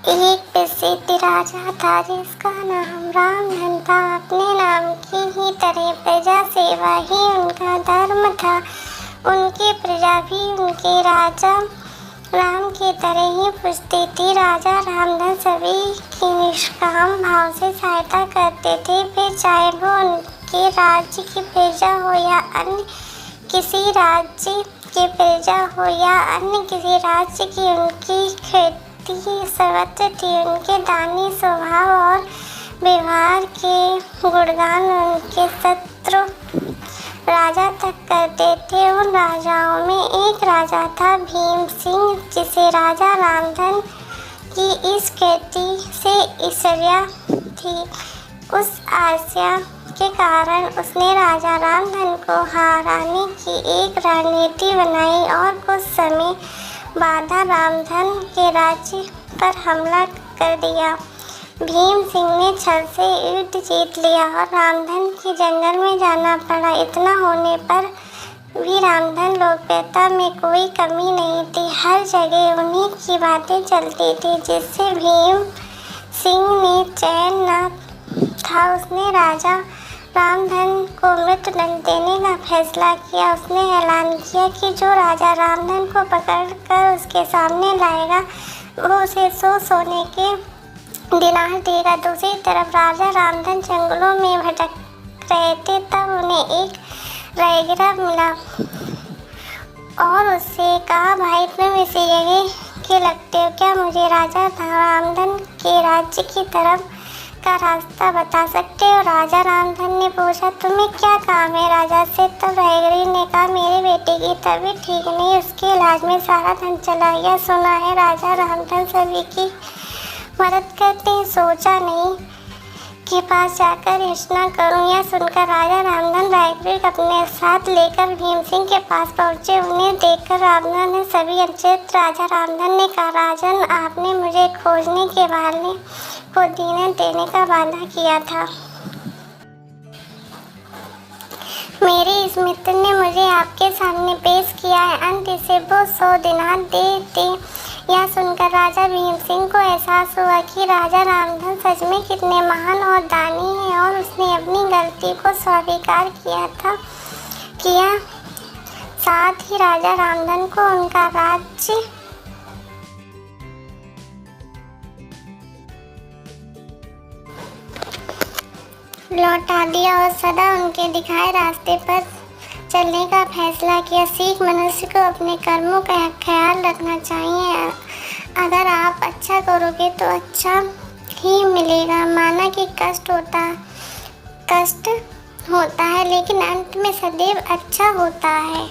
एक प्रसिद्ध राजा था जिसका नाम रामधन था। अपने नाम की ही तरह प्रजा सेवा ही उनका धर्म था। उनकी प्रजा भी उनके राजा राम की तरह ही पूजती थी। राजा रामधन सभी की निष्काम भाव से सहायता करते थे, फिर चाहे वो उनके राज्य की प्रजा हो या अन्य किसी राज्य की प्रजा हो या अन्य किसी राज्य की। उनकी खेती सर्वत्र थी। उनके दानी स्वभाव और व्यवहार के गुणगान उनके शत्रु राजा तक करते थे। उन राजाओं में एक राजा था भीम सिंह, जिसे राजा रामधन की इस कीर्ति से ईर्ष्या थी। उस ईर्ष्या के कारण उसने राजा रामधन को हराने की एक रणनीति बनाई और कुछ समय बाद रामधन के राज्य पर हमला कर दिया। भीम सिंह ने छल से युद्ध जीत लिया और रामधन के जंगल में जाना पड़ा। इतना होने पर भी रामधन लोकप्रियता में कोई कमी नहीं थी। हर जगह उन्हीं की बातें चलती थी, जिससे भीम सिंह ने चैन न था। उसने राजा रामधन को मृत्युदंड देने का फैसला किया। उसने ऐलान किया कि जो राजा रामधन को पकड़कर उसके सामने लाएगा वो उसे 100 सोने के दिनार देगा। दूसरी तरफ राजा रामधन जंगलों में भटक रहे थे, तब उन्हें एक रायगढ़ मिला और उससे कहा, भाई तुम इसी जगह के लगते हो क्या? मुझे राजा रामधन के राज्य की तरफ का रास्ता बता सकते हो? राजा रामधन ने पूछा, तुम्हें क्या काम है राजा से? तब रायगढ़ी ने कहा, मेरे बेटे की तबीयत ठीक नहीं, उसके इलाज में सारा धन चला गया। सुना है राजा रामधन सभी की मदद करते हैं, सोचा नहीं के पास जाकर याचना करूं। यह सुनकर राजा रामधन रायगढ़ अपने साथ लेकर भीम सिंह के पास पहुंचे। उन्हें देखकर रामधन ने सभी आश्चर्यचकित। राजा रामधन ने कहा, राजन आपने मुझे खोजने के बहाने को दीन देने का वादा किया था। मेरे इस मित्र ने मुझे आपके सामने पेश किया है, अंत से वो 100 दिनार दे। यह सुनकर राजा भीम सिंह को एहसास हुआ कि राजा रामधन सच में कितने महान और दानी हैं और उसने अपनी गलती को स्वीकार किया। साथ ही राजा रामधन को उनका राज्य लौटा दिया और सदा उनके दिखाए रास्ते पर चलने का फैसला किया। सीख मनुष्य को अपने कर्मों का ख्याल रखना चाहिए। अगर आप अच्छा करोगे तो अच्छा ही मिलेगा। माना कि कष्ट होता है, लेकिन अंत में सदैव अच्छा होता है।